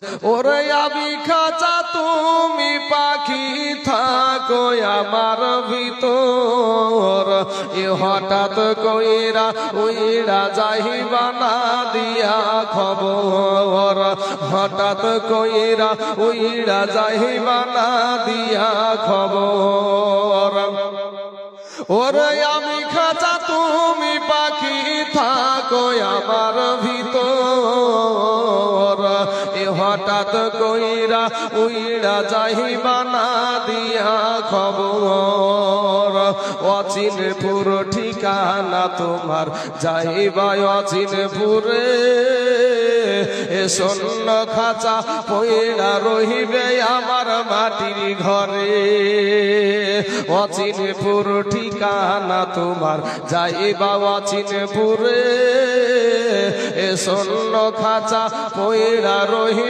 ওরে আমি খাঁচা তুমি পাখি থাকো আমার ভিতর, এ হঠাৎ কইরা উইরা যাইবা না দিয়া খবর, হঠাৎ কইরা উইরা যাইবা না দিয়া খবর। ওরে আমি খাঁচা তুমি পাখি থাকো আমার ভিতর, এ হঠাৎ কইরা উইরা যাইবা না দিয়া খবর। অচিনপুর ঠিকানা তোমার যাইবা অচিনপুরে, এ শূন্য খাঁচা পইরা রহিবে আমার মাটির ঘরে। অচিনপুর ঠিকানা তোমার যাইবা অচিনপুরে, এ শূন্য খাঁচা পইরা রহিবে